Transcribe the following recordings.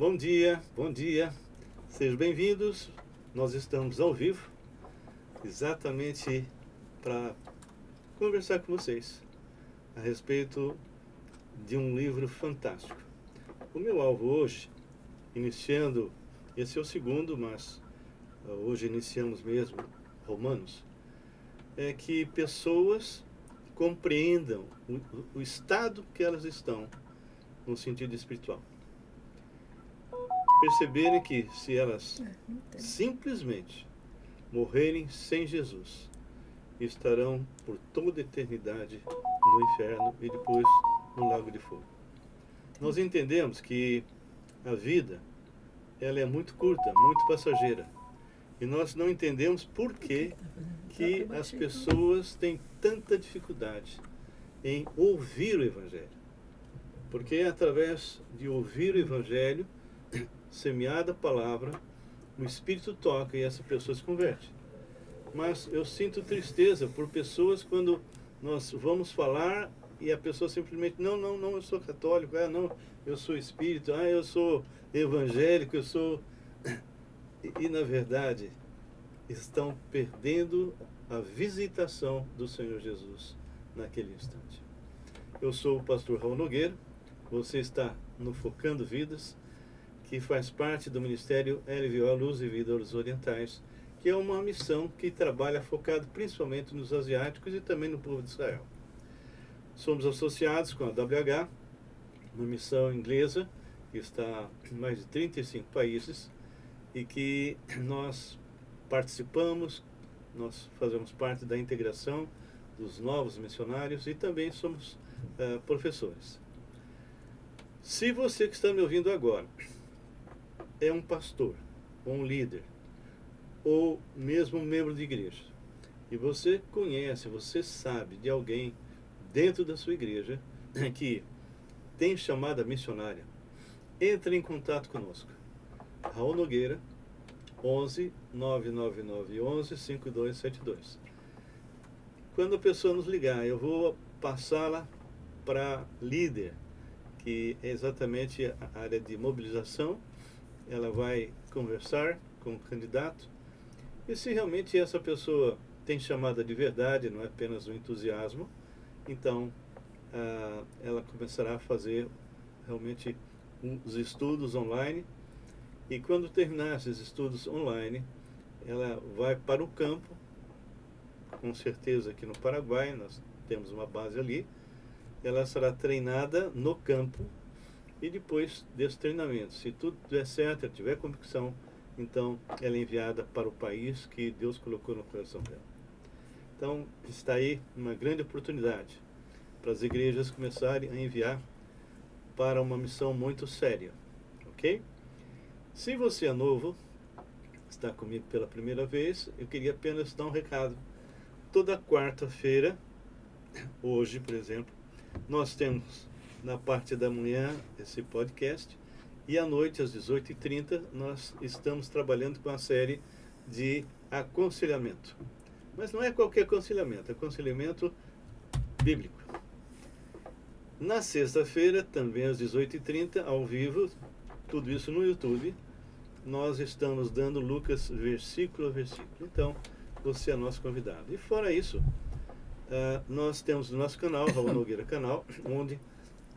Bom dia, bom dia. Sejam bem-vindos. Nós estamos ao vivo, exatamente para conversar com vocês a respeito de um livro fantástico. O meu alvo hoje, iniciando, esse é o segundo, mas hoje iniciamos mesmo Romanos, é que pessoas compreendam o estado que elas estão no sentido espiritual. Perceberem que se elas simplesmente morrerem sem Jesus, estarão por toda a eternidade no inferno e depois no lago de fogo. Nós entendemos que a vida ela é muito curta, muito passageira. E nós não entendemos por que as pessoas têm tanta dificuldade em ouvir o Evangelho. Porque é através de ouvir o Evangelho, semeada a palavra, o Espírito toca e essa pessoa se converte. Mas eu sinto tristeza por pessoas quando nós vamos falar e a pessoa simplesmente, não, eu sou católico, não, eu sou espírito, eu sou evangélico, eu sou... E na verdade, estão perdendo a visitação do Senhor Jesus naquele instante. Eu sou o pastor Raul Nogueira, você está no Focando Vidas, que faz parte do Ministério LVO Luz e Vida aos Orientais, que é uma missão que trabalha focado principalmente nos asiáticos e também no povo de Israel. Somos associados com a WH, uma missão inglesa, que está em mais de 35 países, e que nós participamos, nós fazemos parte da integração dos novos missionários e também somos professores. Se você que está me ouvindo agora é um pastor, ou um líder, ou mesmo um membro de igreja, e você conhece, você sabe de alguém dentro da sua igreja que tem chamada missionária, entre em contato conosco. Raul Nogueira, 11 999 11 5272. Quando a pessoa nos ligar, eu vou passá-la para líder, que é exatamente a área de mobilização. Ela vai conversar com o candidato e se realmente essa pessoa tem chamada de verdade, não é apenas um entusiasmo, então ela começará a fazer realmente os estudos online. E quando terminar esses estudos online, ela vai para o campo, com certeza aqui no Paraguai, nós temos uma base ali, ela será treinada no campo e depois desse treinamento, se tudo der certo, ela tiver convicção, então ela é enviada para o país que Deus colocou no coração dela. Então está aí uma grande oportunidade para as igrejas começarem a enviar para uma missão muito séria, ok? Se você é novo, está comigo pela primeira vez, eu queria apenas dar um recado. Toda quarta-feira, hoje, por exemplo, nós temos na parte da manhã esse podcast e à noite, às 18h30, nós estamos trabalhando com a série de aconselhamento. Mas não é qualquer aconselhamento, é aconselhamento bíblico. Na sexta-feira, também às 18h30, ao vivo, tudo isso no YouTube, nós estamos dando Lucas versículo a versículo. Então, você é nosso convidado. E fora isso, nós temos o nosso canal, Raul Nogueira Canal, onde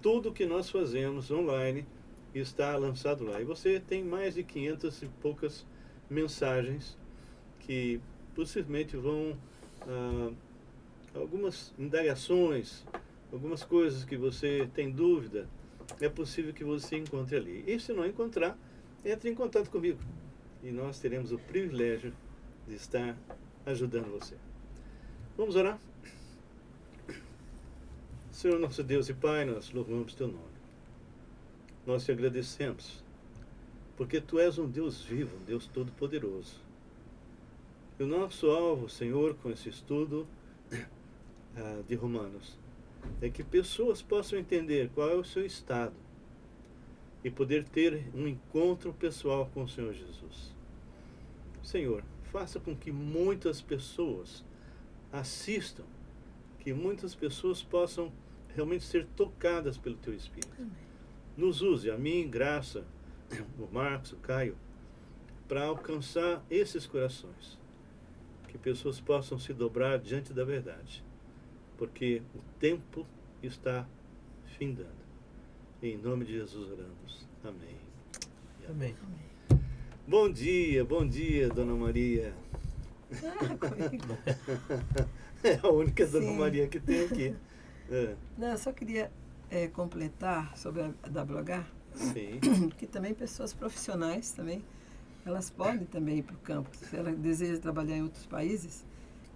tudo que nós fazemos online está lançado lá. E você tem mais de 500 e poucas mensagens que possivelmente vão... algumas indagações, algumas coisas que você tem dúvida, é possível que você encontre ali. E se não encontrar, entre em contato comigo. E nós teremos o privilégio de estar ajudando você. Vamos orar? Senhor nosso Deus e Pai, nós louvamos Teu nome. Nós te agradecemos, porque Tu és um Deus vivo, um Deus todo-poderoso. E o nosso alvo, Senhor, com esse estudo de Romanos, é que pessoas possam entender qual é o seu estado e poder ter um encontro pessoal com o Senhor Jesus. Senhor, faça com que muitas pessoas assistam, que muitas pessoas possam realmente ser tocadas pelo Teu Espírito. Amém. Nos use, a mim, graça, o Marcos, o Caio, para alcançar esses corações. Que pessoas possam se dobrar diante da verdade. Porque o tempo está findando. Em nome de Jesus oramos. Amém. Amém. Bom dia, Dona Maria. É a única Dona Maria que tem aqui. Não, eu só queria completar sobre a WH, Sim. que também pessoas profissionais também, elas podem também ir para o campo. Se ela deseja trabalhar em outros países,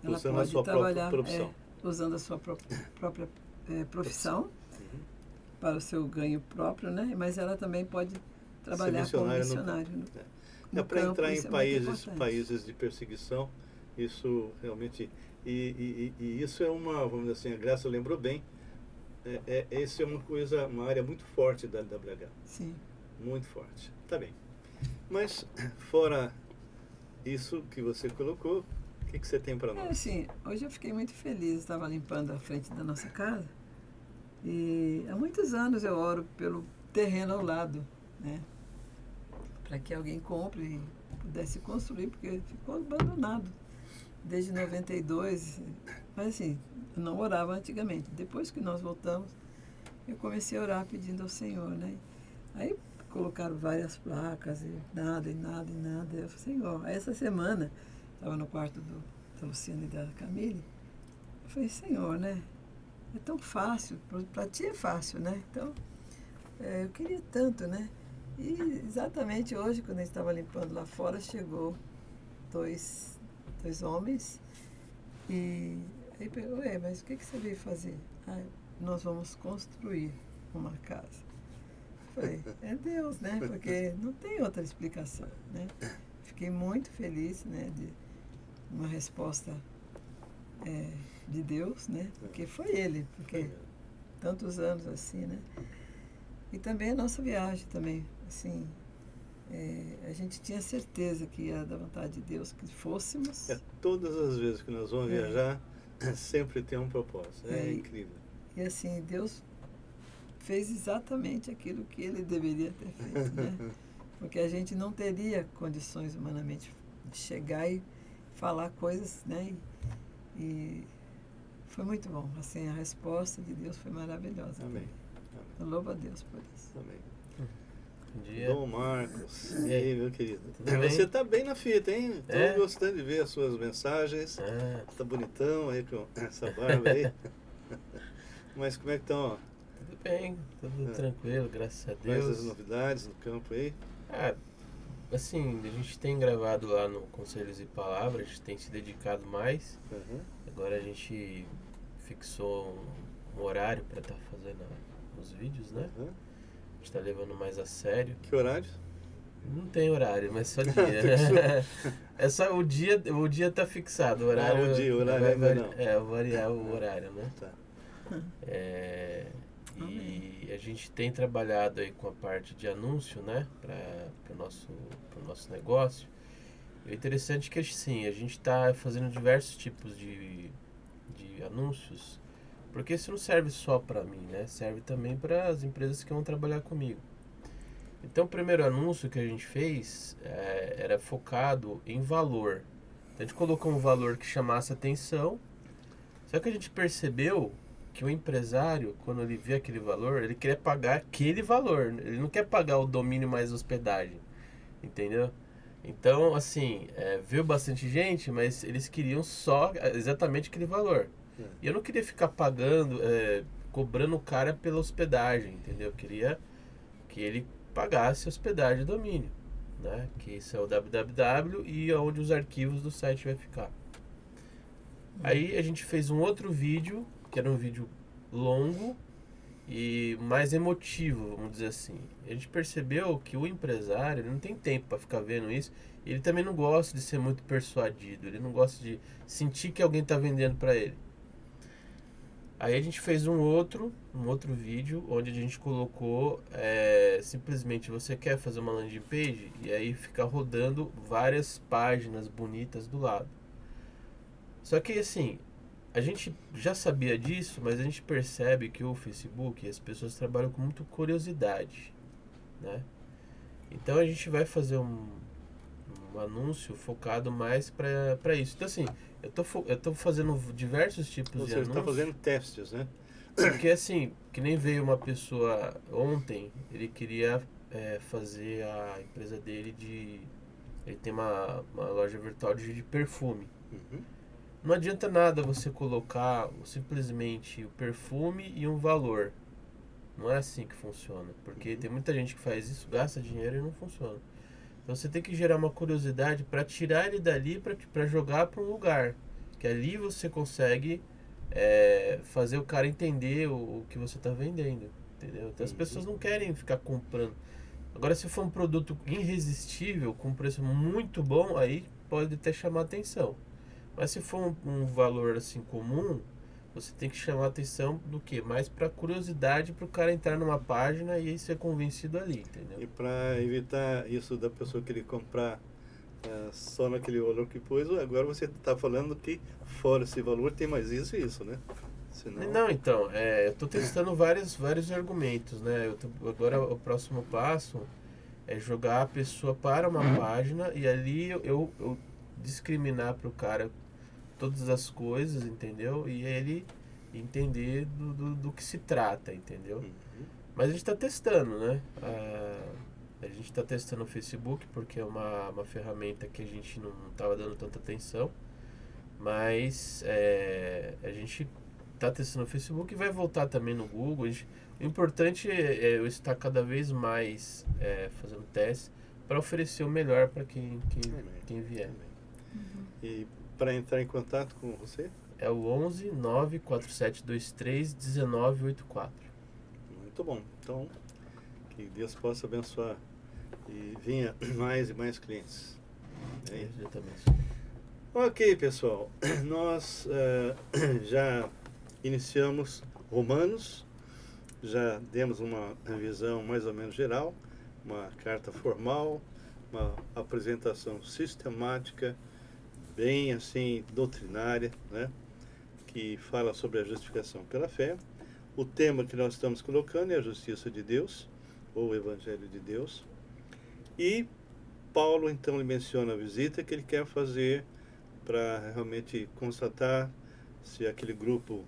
ela Usando pode a sua trabalhar própria profissão. usando a sua própria profissão Uhum. para o seu ganho próprio, né? Mas ela também pode trabalhar como missionário. Para entrar em isso é países de perseguição, isso realmente... E isso é vamos dizer assim, a Graça lembrou bem, essa é uma área muito forte da WH. Sim. Muito forte. Tá bem. Mas, fora isso que você colocou, o que você tem para nós? Assim, hoje eu fiquei muito feliz, estava limpando a frente da nossa casa e há muitos anos eu oro pelo terreno ao lado, né? Para que alguém compre e pudesse construir, porque ficou abandonado desde 92. Mas assim, eu não orava antigamente. Depois que nós voltamos, eu comecei a orar pedindo ao Senhor, né? Aí colocaram várias placas e nada, e nada, e nada. Eu falei, Senhor, essa semana, estava no quarto da Luciana e da Camille, eu falei, Senhor, né? É tão fácil, para ti é fácil, né? Então, eu queria tanto, né? E exatamente hoje, quando a gente estava limpando lá fora, chegou dois homens e aí perguntou, mas o que você veio fazer? Nós vamos construir uma casa. Falei, é Deus, né? Porque não tem outra explicação, né? Fiquei muito feliz, né? De uma resposta de Deus, né? Porque foi Ele, porque tantos anos assim, né? E também a nossa viagem também, assim, a gente tinha certeza que ia da vontade de Deus que fôssemos. Todas as vezes que nós vamos viajar, sempre tem um propósito. É incrível. E assim, Deus fez exatamente aquilo que Ele deveria ter feito, né? Porque a gente não teria condições humanamente de chegar e falar coisas, né? E foi muito bom. Assim, a resposta de Deus foi maravilhosa. Amém. Eu louvo a Deus por isso. Amém. Bom dia. Dom Marcos. E aí, meu querido? Você tá bem na fita, hein? Tô gostando de ver as suas mensagens. Tá bonitão aí com essa barba aí. Mas como é que estão? Tudo bem, tudo tranquilo, graças a Deus. Quais as novidades no campo aí? Assim, a gente tem gravado lá no Conselhos e Palavras, a gente tem se dedicado mais. Agora a gente fixou um horário para estar fazendo os vídeos, né? A gente está levando mais a sério. Que horário? Não tem horário, mas só dia. É só o dia tá fixado, o horário. O horário ainda não. Variar o horário, né? Tá. E a gente tem trabalhado aí com a parte de anúncio, né? Para o nosso negócio. E o interessante é que assim, a gente está fazendo diversos tipos de anúncios, porque isso não serve só para mim, né? Serve também para as empresas que vão trabalhar comigo. Então o primeiro anúncio que a gente fez era focado em valor. Então, a gente colocou um valor que chamasse atenção, só que a gente percebeu que o empresário, quando ele vê aquele valor, ele quer pagar aquele valor. Ele não quer pagar o domínio mais hospedagem, entendeu? Então, assim, veio bastante gente, mas eles queriam só exatamente aquele valor. E eu não queria ficar pagando, cobrando o cara pela hospedagem, entendeu? Eu queria que ele pagasse hospedagem e domínio, né? Que isso é o www e onde os arquivos do site vai ficar. Aí a gente fez um outro vídeo, que era um vídeo longo e mais emotivo, vamos dizer assim. A gente percebeu que o empresário ele não tem tempo para ficar vendo isso. E ele também não gosta de ser muito persuadido. Ele não gosta de sentir que alguém está vendendo para ele. Aí a gente fez um outro vídeo onde a gente colocou simplesmente você quer fazer uma landing page e aí fica rodando várias páginas bonitas do lado. Só que assim, a gente já sabia disso, mas a gente percebe que o Facebook, as pessoas trabalham com muita curiosidade, né? Então a gente vai fazer um anúncio focado mais para isso. Então assim, eu tô fazendo diversos tipos Ou de seja, está anúncios. fazendo testes, né? Porque assim, que nem veio uma pessoa ontem, ele queria fazer a empresa dele de... Ele tem uma loja virtual de perfume. Uhum. Não adianta nada você colocar simplesmente o perfume e um valor. Não é assim que funciona. Porque tem muita gente que faz isso, gasta dinheiro e não funciona. Então você tem que gerar uma curiosidade para tirar ele dali para jogar para um lugar. Que ali você consegue fazer o cara entender o que você está vendendo. Entendeu? Então as pessoas não querem ficar comprando. Agora, se for um produto irresistível, com um preço muito bom, aí pode até chamar atenção. Mas se for um valor assim comum, você tem que chamar atenção do que? Mais para curiosidade, para o cara entrar numa página e aí ser convencido ali, entendeu? E para evitar isso da pessoa querer comprar só naquele valor que pôs, agora você está falando que fora esse valor tem mais isso e isso, né? Senão... Não, então, eu estou testando vários argumentos, né? Agora o próximo passo é jogar a pessoa para uma página e ali eu discriminar para o cara todas as coisas, entendeu? E ele entender do que se trata, entendeu? Mas a gente está testando, né? A gente está testando o Facebook porque é uma ferramenta que a gente não estava dando tanta atenção. Mas a gente está testando o Facebook e vai voltar também no Google. O importante é eu estar cada vez mais fazendo testes para oferecer o melhor para quem vier. E para entrar em contato com você? É o 11 94723 1984. Muito bom. Então, que Deus possa abençoar e venha mais e mais clientes. Exatamente. Ok, pessoal. Nós já iniciamos Romanos, já demos uma visão mais ou menos geral, uma carta formal, uma apresentação sistemática, bem assim doutrinária, né, que fala sobre a justificação pela fé. O tema que nós estamos colocando é a justiça de Deus, ou o Evangelho de Deus. E Paulo então lhe menciona a visita que ele quer fazer para realmente constatar se aquele grupo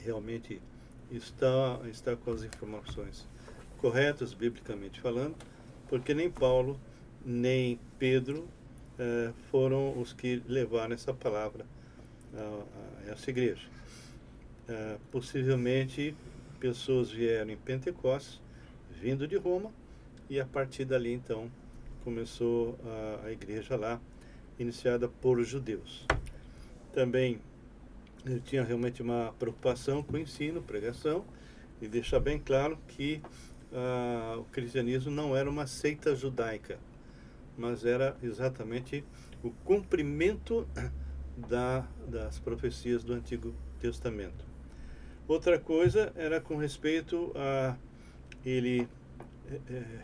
realmente está com as informações corretas, biblicamente falando, porque nem Paulo nem Pedro foram os que levaram essa palavra a essa igreja. Possivelmente pessoas vieram em Pentecostes, vindo de Roma, e a partir dali então começou a igreja lá, iniciada por judeus. Também ele tinha realmente uma preocupação com o ensino, pregação, e deixar bem claro que o cristianismo não era uma seita judaica, mas era exatamente o cumprimento das profecias do Antigo Testamento. Outra coisa era com respeito a ele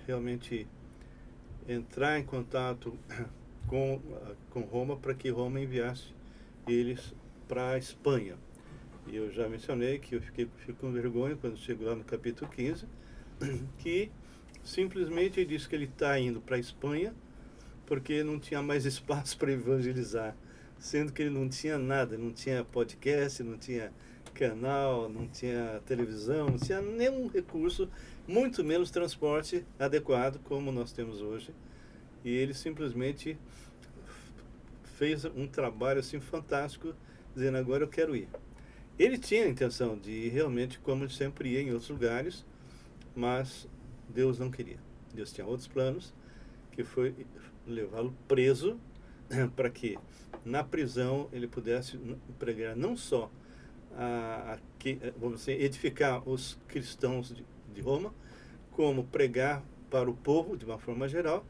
realmente entrar em contato com Roma para que Roma enviasse eles para a Espanha. E eu já mencionei que eu fico com vergonha quando chego lá no capítulo 15, que simplesmente ele diz que ele está indo para a Espanha porque não tinha mais espaço para evangelizar, sendo que ele não tinha nada, não tinha podcast, não tinha canal, não tinha televisão, não tinha nenhum recurso, muito menos transporte adequado como nós temos hoje. E ele simplesmente fez um trabalho assim fantástico, dizendo: agora eu quero ir. Ele tinha a intenção de ir realmente como sempre ia em outros lugares, mas Deus não queria. Deus tinha outros planos, que foi levá-lo preso para que na prisão ele pudesse pregar não só vamos dizer, edificar os cristãos de Roma, como pregar para o povo de uma forma geral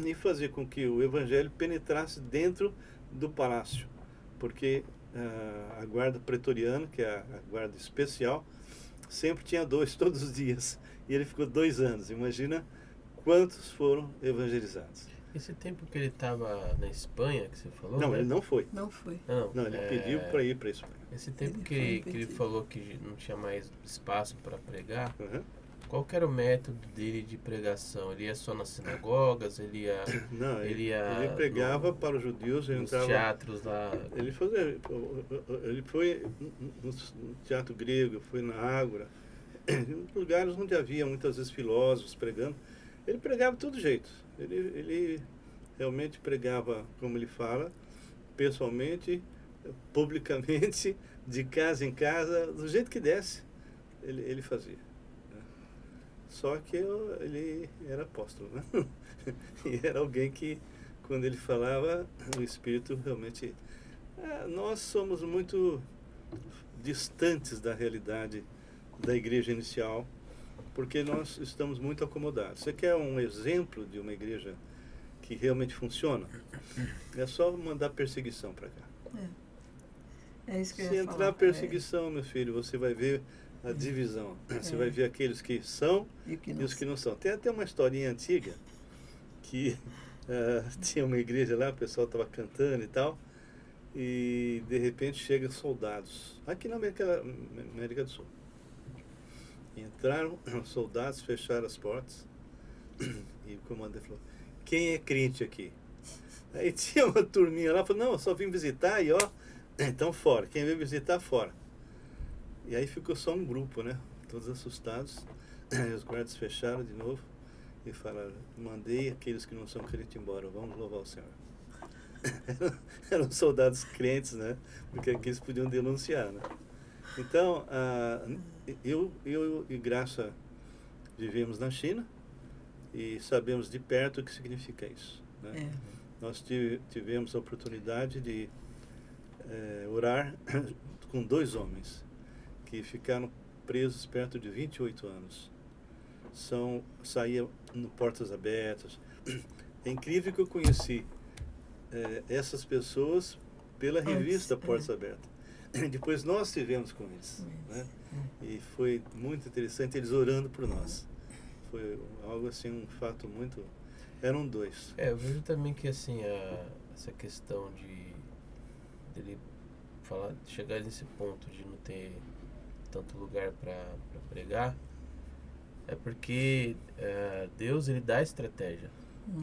e fazer com que o evangelho penetrasse dentro do palácio, porque a guarda pretoriana, que é a guarda especial, sempre tinha 2 todos os dias, e ele ficou 2 anos. Imagina quantos foram evangelizados. Esse tempo que ele estava na Espanha, que você falou? Não, né? ele não foi. Não foi. Não, ele pediu para ir para a Espanha. Esse tempo que ele falou que não tinha mais espaço para pregar, Qual que era o método dele de pregação? Ele ia só nas sinagogas? Ele ia... Não, ele ia pregava para os judeus, ele nos entrava... teatros lá? Ele foi no teatro grego, foi na Ágora, em lugares onde havia muitas vezes filósofos pregando. Ele pregava de todo jeito. Ele realmente pregava, como ele fala, pessoalmente, publicamente, de casa em casa, do jeito que desse, ele fazia. Né? Só que ele era apóstolo, né? E era alguém que, quando ele falava, o Espírito realmente... nós somos muito distantes da realidade da igreja inicial, porque nós estamos muito acomodados. Você quer um exemplo de uma igreja que realmente funciona? É só mandar perseguição para cá. É isso que eu Se ia entrar falar. perseguição, meu filho, você vai ver a divisão. Você vai ver aqueles que são e os que não são. Tem até uma historinha antiga que tinha uma igreja lá, o pessoal estava cantando e tal, e de repente chegam soldados, aqui na América do Sul. Entraram soldados, fecharam as portas, e o comandante falou: quem é crente aqui? Aí tinha uma turminha lá, falou: não, eu só vim visitar e ó, então fora, quem veio visitar, fora. E aí ficou só um grupo, né? Todos assustados. Aí os guardas fecharam de novo e falaram: mandei aqueles que não são crentes embora, vamos louvar o Senhor. Eram soldados crentes, né? Porque aqui eles podiam denunciar, né? Então, eu e Graça vivemos na China e sabemos de perto o que significa isso, né? Nós tivemos a oportunidade de orar com 2 homens que ficaram presos perto de 28 anos. Saíam no Portas Abertas. É incrível que eu conheci essas pessoas pela revista Portas Abertas. Depois nós estivemos com eles, né? E foi muito interessante eles orando por nós. Foi algo assim, um fato muito... Eram 2. Eu vejo também que assim, essa questão dele chegar nesse ponto de não ter tanto lugar para pregar, é porque Deus, ele dá estratégia.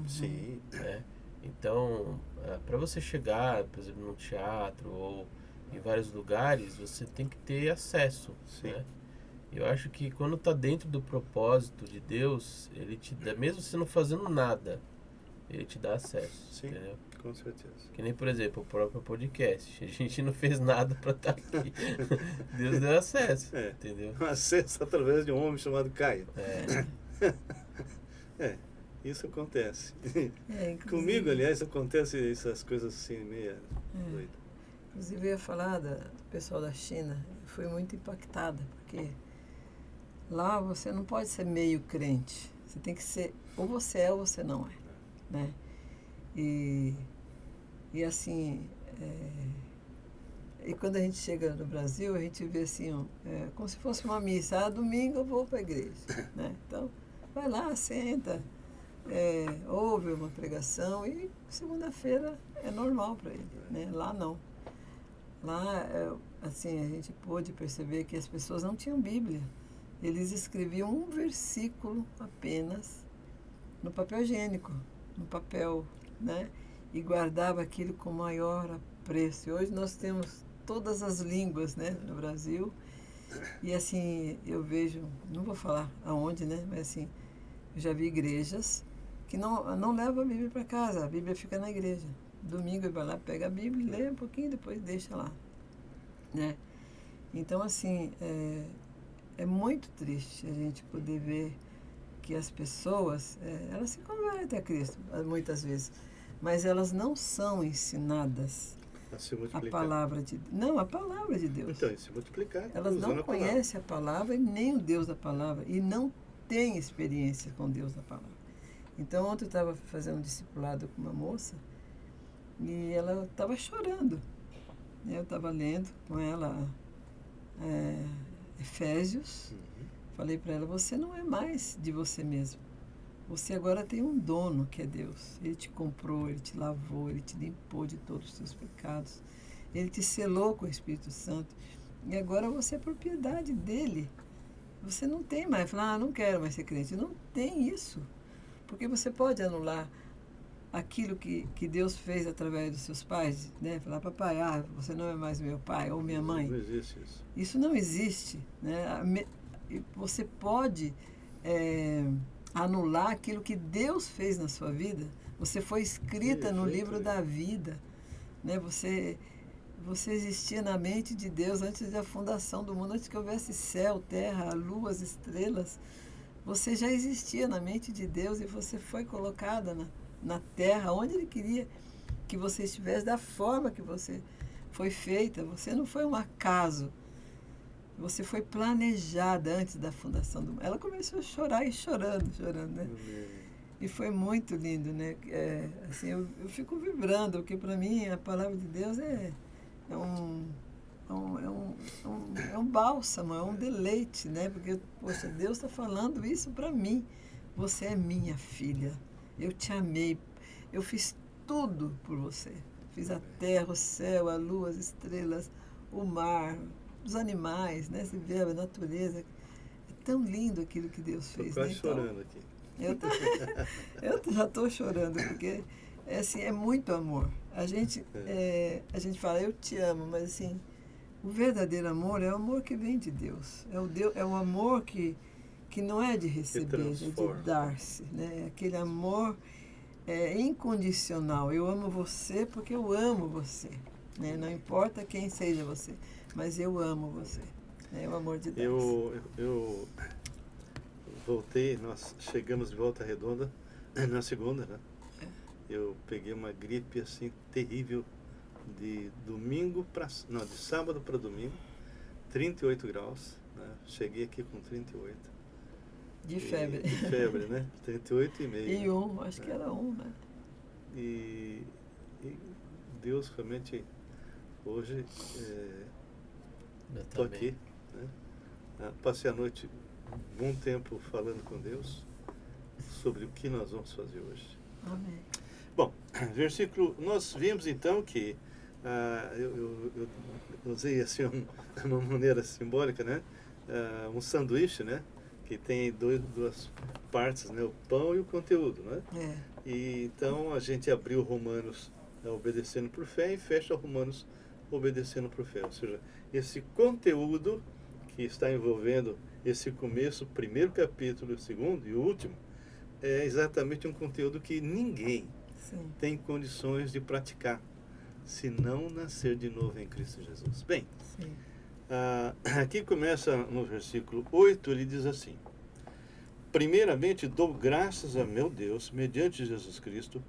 Sim. Né? Então, para você chegar, por exemplo, num teatro ou em vários lugares, você tem que ter acesso. Sim. Né? Eu acho que quando está dentro do propósito de Deus, ele te dá, mesmo você não fazendo nada, ele te dá acesso. Sim, entendeu? com certeza. Que nem, por exemplo, o próprio podcast. A gente não fez nada para estar aqui. Deus deu acesso, entendeu? Acesso através de um homem chamado Caio. É. Isso acontece. Comigo, aliás, acontece essas coisas assim, meio doidas. Inclusive, eu ia falar do pessoal da China. Eu fui muito impactada, porque lá você não pode ser meio crente. Você tem que ser, ou você é ou você não é. Né? E assim, e quando a gente chega no Brasil, a gente vê assim, como se fosse uma missa. Domingo eu vou para a igreja. Né? Então, vai lá, senta, ouve uma pregação e segunda-feira é normal para ele. Né? Lá não. Lá, assim, a gente pôde perceber que as pessoas não tinham Bíblia. Eles escreviam um versículo apenas no papel higiênico, no papel, né? E guardava aquilo com maior apreço. E hoje nós temos todas as línguas, né, no Brasil. E assim, eu vejo, não vou falar aonde, né, mas assim, eu já vi igrejas que não levam a Bíblia para casa, a Bíblia fica na igreja. Domingo ele vai lá, pega a Bíblia, lê um pouquinho, depois deixa lá. Né? Então, assim, é muito triste a gente poder ver que as pessoas, elas se convertem a Cristo, muitas vezes, mas elas não são ensinadas a palavra de Deus. Não, a palavra de Deus. Então, se multiplicar. Elas não conhecem a palavra e nem o Deus da palavra, e não têm experiência com Deus da palavra. Então, ontem eu estava fazendo um discipulado com uma moça, e ela estava chorando. Eu estava lendo com ela Efésios. Falei para ela: você não é mais de você mesmo. Você agora tem um dono, que é Deus. Ele te comprou, ele te lavou, ele te limpou de todos os seus pecados. Ele te selou com o Espírito Santo. E agora você é propriedade dele. você não tem mais, falar, não quero mais ser crente. Não tem isso. Porque você pode anular aquilo que Deus fez através dos seus pais, né? Falar, papai, você não é mais meu pai ou minha mãe. Não existe isso. Isso não existe, né? Você pode anular aquilo que Deus fez na sua vida. Você foi escrita no livro da vida, né? Você existia na mente de Deus antes da fundação do mundo, antes que houvesse céu, terra, lua, as estrelas. Você já existia na mente de Deus e você foi colocada na terra, onde Ele queria que você estivesse, da forma que você foi feita. Você não foi um acaso. Você foi planejada antes da fundação do mundo. Ela começou a chorar e chorando, né? E foi muito lindo, né? Assim, eu fico vibrando, porque para mim a palavra de Deus é um bálsamo, é um deleite, né? Porque, poxa, Deus está falando isso para mim. Você é minha filha. Eu te amei. Eu fiz tudo por você. Fiz a terra, o céu, a lua, as estrelas, o mar, os animais, né? Você vê a natureza. É tão lindo aquilo que Deus fez. Estou quase né? Então, chorando aqui. Eu já estou chorando, porque assim, é muito amor. A gente fala, eu te amo, mas assim, o verdadeiro amor é o amor que vem de Deus. É o amor que não é de receber, é de dar-se. Né? É aquele amor incondicional. Eu amo você porque eu amo você. Né? Não importa quem seja você, mas eu amo você. É o amor de Deus. Eu voltei, nós chegamos de Volta Redonda na segunda, né? Eu peguei uma gripe assim terrível de sábado para domingo, 38 graus, né? Cheguei aqui com 38. De febre. De febre, né? 38,5. E acho que era né? E Deus realmente, hoje, estou aqui, né? Passei a noite um bom tempo falando com Deus sobre o que nós vamos fazer hoje. Amém. Bom, versículo, nós vimos então que eu usei assim uma maneira simbólica, né? Um sanduíche, né? Que tem duas partes, né? O pão e o conteúdo, né? E então a gente abriu Romanos obedecendo por fé e fecha Romanos obedecendo por fé. Ou seja, esse conteúdo que está envolvendo esse começo, o primeiro capítulo, o segundo e o último, é exatamente um conteúdo que ninguém tem condições de praticar se não nascer de novo em Cristo Jesus. Bem, aqui começa no versículo 8, ele diz assim: primeiramente dou graças a meu Deus, mediante Jesus Cristo,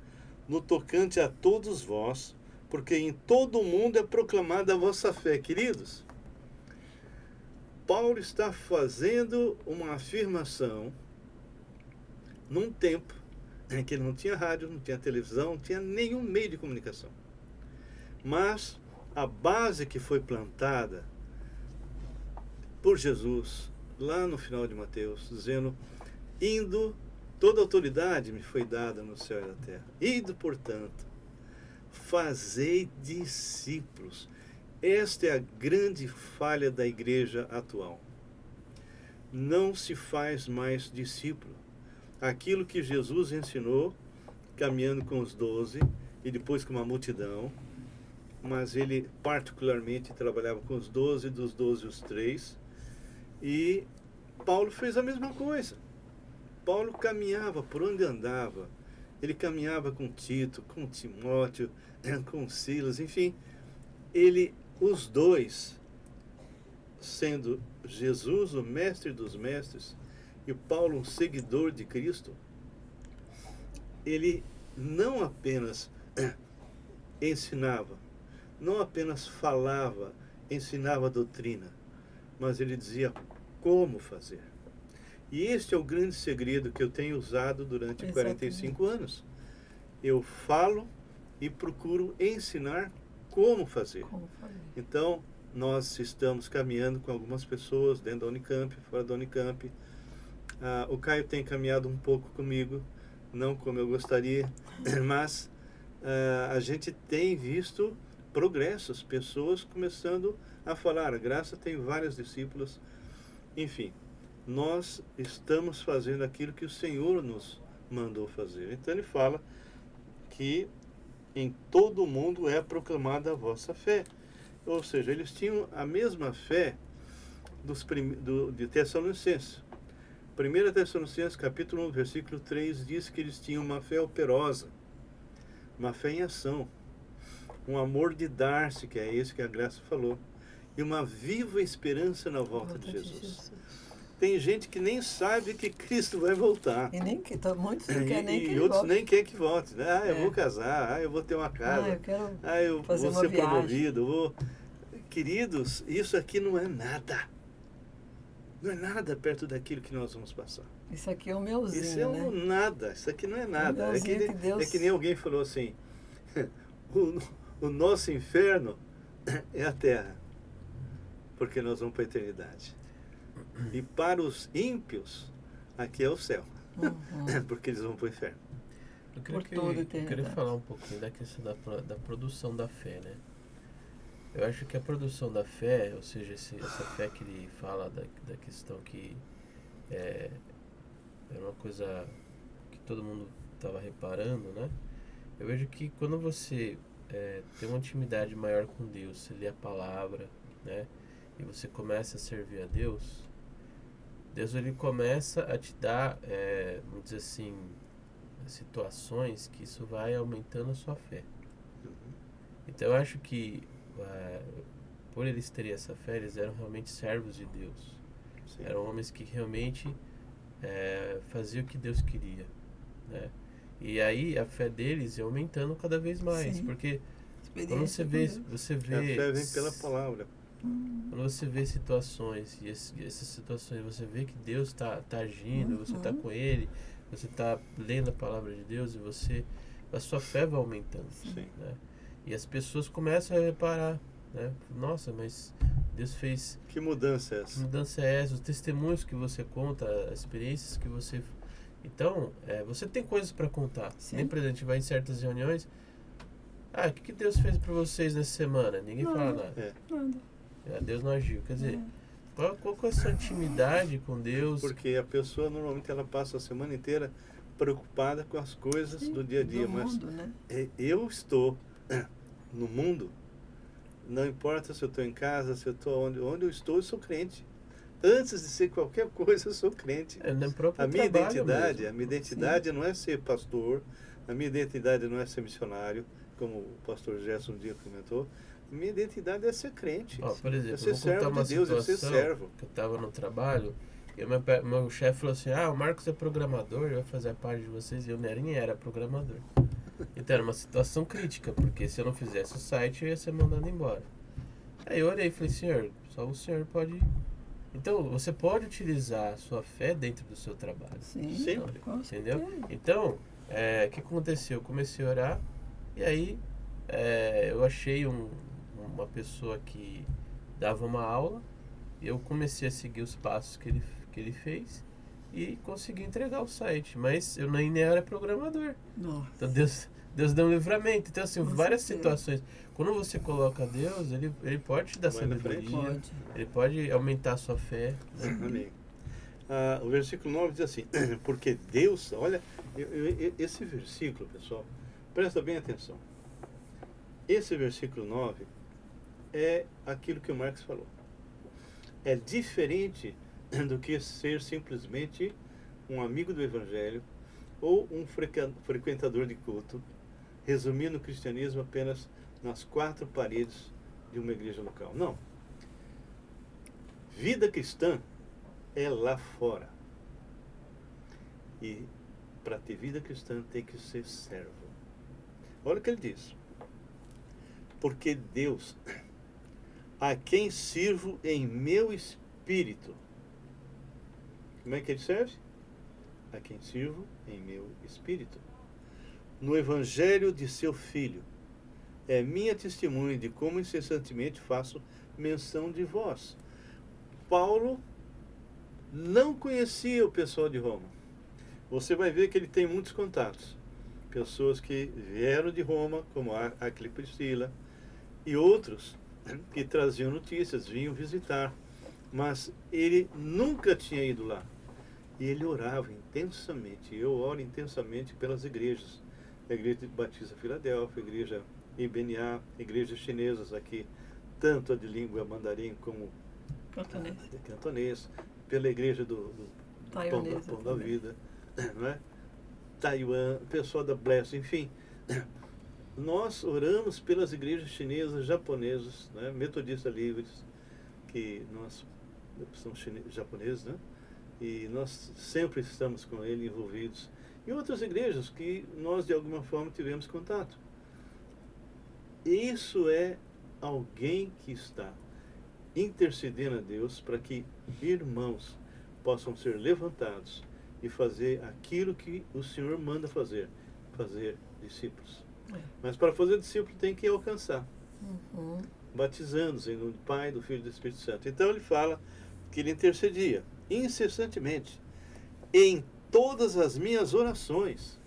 no tocante a todos vós, porque em todo o mundo é proclamada a vossa fé. Queridos, Paulo está fazendo uma afirmação num tempo em que ele não tinha rádio, não tinha televisão, não tinha nenhum meio de comunicação. Mas a base que foi plantada por Jesus, lá no final de Mateus, dizendo, toda autoridade me foi dada no céu e na terra. Indo, portanto, fazei discípulos. Esta é a grande falha da igreja atual. Não se faz mais discípulo. Aquilo que Jesus ensinou, caminhando com os 12 e depois com uma multidão, mas ele particularmente trabalhava com os 12, dos 12 os 3, e Paulo fez a mesma coisa. Paulo caminhava por onde andava, ele caminhava com Tito, com Timóteo, com Silas, enfim, os dois, sendo Jesus o mestre dos mestres e Paulo um seguidor de Cristo, ele não apenas ensinava, não apenas falava, ensinava a doutrina, mas ele dizia como fazer. E este é o grande segredo que eu tenho usado durante 45 anos. Eu falo e procuro ensinar como fazer. Então, nós estamos caminhando com algumas pessoas dentro da Unicamp, fora da Unicamp. O Caio tem caminhado um pouco comigo, não como eu gostaria, mas a gente tem visto progressos, pessoas começando a falar. A Graça tem vários discípulos, enfim. nós estamos fazendo aquilo que o Senhor nos mandou fazer. Então ele fala que em todo o mundo é proclamada a vossa fé. Ou seja, eles tinham a mesma fé de Tessalonicenses. 1 Tessalonicenses capítulo 1, versículo 3 diz que eles tinham uma fé operosa, uma fé em ação, um amor de dar-se, que é esse que a Graça falou, e uma viva esperança na volta de Jesus. Tem gente que nem sabe que Cristo vai voltar. E nem que, muitos não querem nem que ele outros volte. nem querem que volte. Né? Ah, eu vou casar, eu vou ter uma casa, eu quero eu fazer vou uma ser viagem. promovido. Queridos, isso aqui não é nada. Não é nada perto daquilo que nós vamos passar. Isso aqui é o meuzinho, Isso é nada. Isso aqui não é nada. É que nem alguém falou assim, o nosso inferno é a terra, porque nós vamos para a eternidade. E para os ímpios, aqui é o céu, porque eles vão para o inferno. Eu queria falar um pouquinho da questão da produção da fé, né? Eu acho que a produção da fé, ou seja, essa fé que ele fala da questão que era uma coisa que todo mundo estava reparando, né? Eu vejo que quando você tem uma intimidade maior com Deus, você lê a palavra, né? E você começa a servir a Deus, ele começa a te dar, vamos dizer assim, situações que isso vai aumentando a sua fé. Então eu acho que por eles terem essa fé, eles eram realmente servos de Deus. Sim. Eram homens que realmente faziam o que Deus queria, né? E aí a fé deles ia aumentando cada vez mais. Sim. Porque quando você vê a fé vem pela palavra. Quando você vê situações e essas situações você vê que Deus está agindo, você está com Ele, você está lendo a palavra de Deus e a sua fé vai aumentando. Sim. Né? E as pessoas começam a reparar, né? Nossa, mas Deus fez... Que mudança é essa? Que mudança é essa? Os testemunhos que você conta, as experiências que você... Então, você tem coisas para contar. Sim. Nem, por exemplo, a gente vai em certas reuniões. O que Deus fez para vocês nessa semana? Ninguém fala nada. Nada. Deus não agiu. Quer dizer, qual é a sua intimidade com Deus? Porque a pessoa, normalmente, ela passa a semana inteira preocupada com as coisas do dia a dia. Mas mundo, né? Eu estou no mundo, não importa se eu estou em casa, se eu estou onde eu estou, eu sou crente. Antes de ser qualquer coisa, eu sou crente. A minha identidade não é ser pastor, a minha identidade não é ser missionário, como o pastor Gerson um dia comentou. A minha identidade é ser crente. Por exemplo, é ser servo de Deus, é ser servo. Que eu estava no trabalho, e meu chefe falou assim, o Marcos é programador, eu vou fazer parte de vocês, e eu nem era programador. Então era uma situação crítica, porque se eu não fizesse o site, eu ia ser mandado embora. Aí eu orei e falei, Senhor, só o Senhor pode... Então, você pode utilizar a sua fé dentro do seu trabalho. Sim, sempre. Entendeu? Então, o que aconteceu? Eu comecei a orar, e aí eu achei uma pessoa que dava uma aula, e eu comecei a seguir os passos que ele fez, e consegui entregar o site, mas eu nem era programador. Nossa. Então Deus deu um livramento. Então assim, várias situações. Quando você coloca Deus, ele pode te dar sabedoria, ele pode aumentar a sua fé. Né? Amém. O versículo 9 diz assim, porque Deus, olha, esse versículo, pessoal, presta bem atenção. Esse versículo 9 é aquilo que o Marcos falou. É diferente do que ser simplesmente um amigo do Evangelho ou um frequentador de culto, resumindo o cristianismo apenas nas 4 paredes de uma igreja local. Não. Vida cristã é lá fora. E para ter vida cristã tem que ser servo. Olha o que ele diz. Porque Deus, a quem sirvo em meu espírito. Como é que ele serve? A quem sirvo em meu espírito. No evangelho de seu Filho. É minha testemunha de como incessantemente faço menção de vós. Paulo não conhecia o pessoal de Roma. Você vai ver que ele tem muitos contatos. Pessoas que vieram de Roma, como Aquila e Priscila, e outros que traziam notícias, vinham visitar. mas ele nunca tinha ido lá. E ele orava intensamente. Eu oro intensamente pelas igrejas. A Igreja Batista Filadélfia, a Igreja IBNA, igrejas chinesas aqui, tanto a de língua mandarim como cantonês, pela igreja do Pão da Vida, não é? Taiwan, pessoal da Bless, enfim. Nós oramos pelas igrejas chinesas, japonesas, né? Metodistas livres, que nós são japoneses, né? E nós sempre estamos com ele envolvidos. E outras igrejas que nós de alguma forma tivemos contato. Isso é alguém que está intercedendo a Deus para que irmãos possam ser levantados e fazer aquilo que o Senhor manda fazer discípulos. Mas para fazer discípulo tem que alcançar, batizando-os em nome do Pai, do Filho e do Espírito Santo. Então ele fala que ele intercedia incessantemente em todas as minhas orações.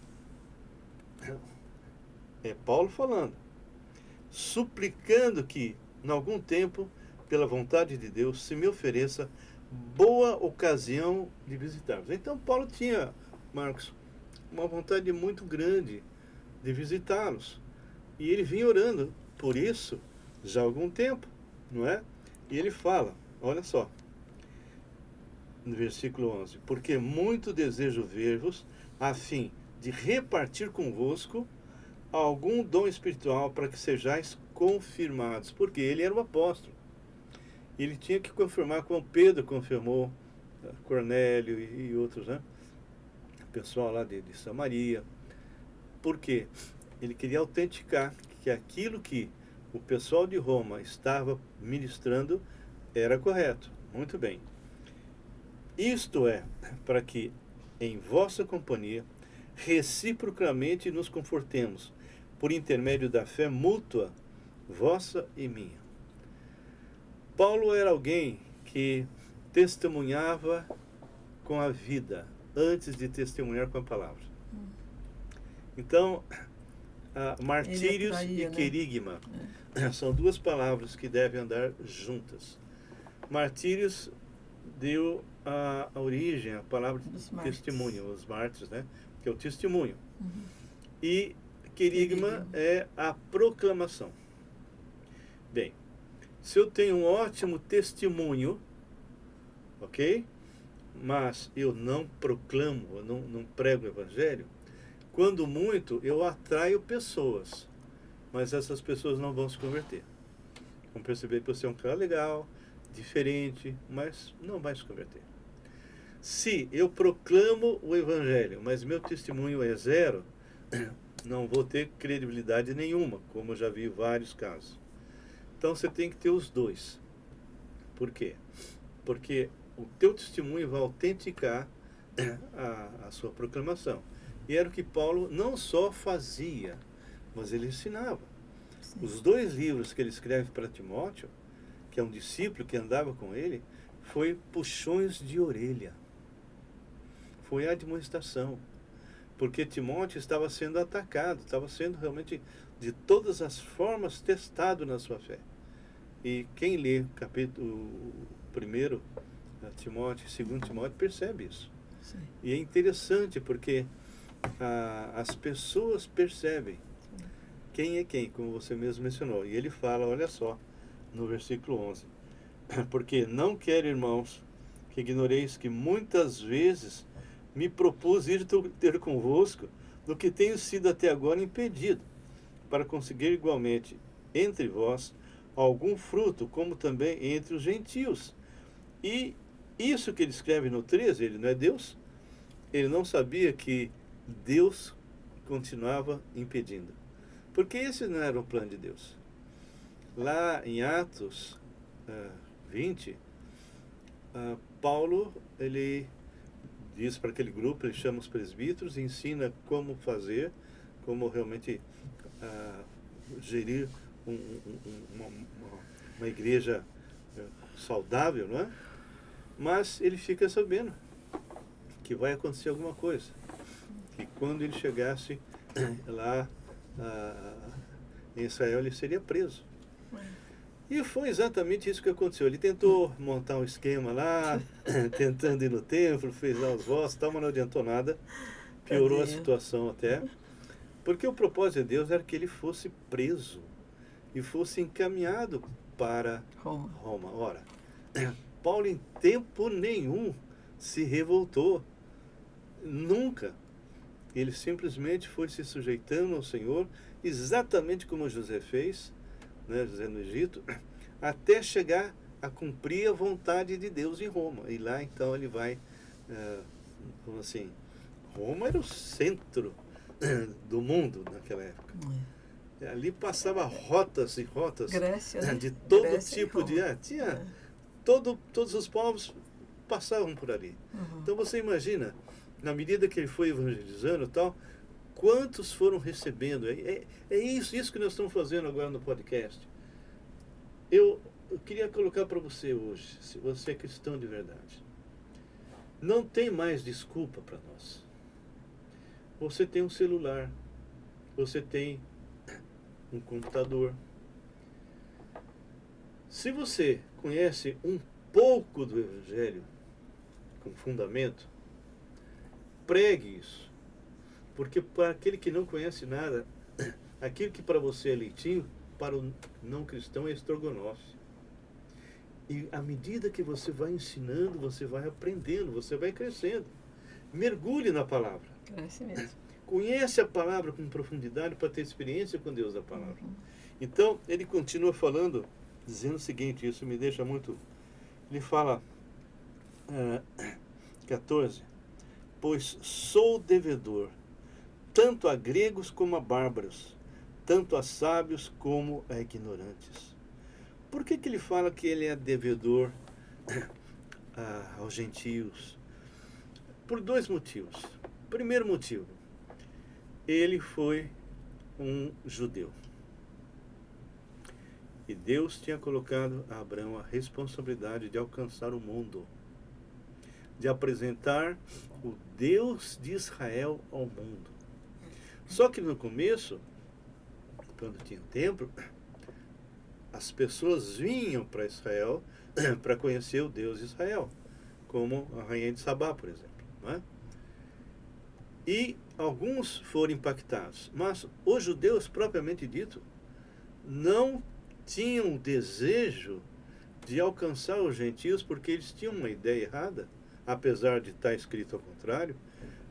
É Paulo falando, suplicando que, em algum tempo, pela vontade de Deus, se me ofereça boa ocasião de visitá-los. Então Paulo tinha, Marcos, uma vontade muito grande de visitá-los. E ele vinha orando por isso já há algum tempo, não é? E ele fala, olha só, no versículo 11, porque muito desejo ver-vos, a fim de repartir convosco algum dom espiritual para que sejais confirmados, porque ele era o apóstolo. Ele tinha que confirmar, como Pedro confirmou, Cornélio e outros, né? O pessoal lá de Samaria. Por quê? Ele queria autenticar que aquilo que o pessoal de Roma estava ministrando era correto. Muito bem. Isto é, para que em vossa companhia reciprocamente nos confortemos, por intermédio da fé mútua, vossa e minha. Paulo era alguém que testemunhava com a vida, antes de testemunhar com a palavra. Então, martírios e querigma, né? São duas palavras que devem andar juntas. Martírios deu a origem à palavra testemunho, os mártires, né? Que é o testemunho. E querigma é a proclamação. Bem, se eu tenho um ótimo testemunho, ok? Mas eu não proclamo, eu não prego o evangelho, quando muito eu atraio pessoas, mas essas pessoas não vão se converter. Vão perceber que você é um cara legal, diferente, mas não vai se converter. Se eu proclamo o evangelho, mas meu testemunho é zero, não vou ter credibilidade nenhuma, como eu já vi vários casos. Então você tem que ter os dois. Por quê? Porque o teu testemunho vai autenticar a sua proclamação. E era o que Paulo não só fazia, mas ele ensinava. Sim. Os 2 livros que ele escreve para Timóteo, que é um discípulo que andava com ele, foi puxões de orelha. Foi a admoestação. Porque Timóteo estava sendo atacado, estava sendo realmente de todas as formas testado na sua fé. E quem lê capítulo 1 Timóteo e 2 Timóteo percebe isso. Sim. E é interessante porque as pessoas percebem quem é quem, como você mesmo mencionou. E ele fala, olha só, no versículo 11. Porque não quero, irmãos, que ignoreis que muitas vezes me propus ir ter convosco, do que tenho sido até agora impedido, para conseguir igualmente entre vós algum fruto, como também entre os gentios. E isso que ele escreve no 13, ele não é Deus? Ele não sabia que Deus continuava impedindo. Porque esse não era o plano de Deus. Lá em Atos 20, Paulo, ele diz para aquele grupo, ele chama os presbíteros e ensina como fazer, como realmente gerir uma igreja saudável, não é? Mas ele fica sabendo que vai acontecer alguma coisa. Que quando ele chegasse lá em Israel, ele seria preso. E foi exatamente isso que aconteceu. Ele tentou montar um esquema lá, tentando ir no templo, fez lá os votos e tal, mas não adiantou nada. Piorou a Tadinho. situação até. Porque o propósito de Deus era que ele fosse preso e fosse encaminhado para Roma. Roma. Ora, Paulo em tempo nenhum se revoltou. Nunca. Ele simplesmente foi se sujeitando ao Senhor, exatamente como José fez, né, José no Egito, até chegar a cumprir a vontade de Deus em Roma. E lá então ele vai, como assim, Roma era o centro do mundo naquela época. Ali passava rotas e rotas Grécia, né? de todo Grécia e tipo de... Roma. tinha todos os povos passavam por ali. Uhum. Então você imagina, na medida que ele foi evangelizando e tal, quantos foram recebendo. É isso que nós estamos fazendo agora no podcast. Eu queria colocar para você hoje, se você é cristão de verdade, não tem mais desculpa para nós. Você tem um celular, você tem um computador. Se você conhece um pouco do Evangelho, com fundamento, pregue isso. Porque para aquele que não conhece nada, aquilo que para você é leitinho, para o não cristão é estrogonofe. E à medida que você vai ensinando, você vai aprendendo, você vai crescendo. Mergulhe na palavra. Cresce mesmo. Conhece a palavra com profundidade para ter experiência com Deus da palavra. Então, ele continua falando, dizendo o seguinte, isso me deixa muito... Ele fala, 14, pois sou devedor, tanto a gregos como a bárbaros, tanto a sábios como a ignorantes. Por que ele fala que ele é devedor aos gentios? Por dois motivos. Primeiro motivo, ele foi um judeu. E Deus tinha colocado a Abraão a responsabilidade de alcançar o mundo, de apresentar o Deus de Israel ao mundo. Só que no começo, quando tinha o templo, as pessoas vinham para Israel para conhecer o Deus de Israel, como a rainha de Sabá, por exemplo. Não é? E alguns foram impactados, mas os judeus, propriamente dito, não tinham o desejo de alcançar os gentios, porque eles tinham uma ideia errada, apesar de estar escrito ao contrário,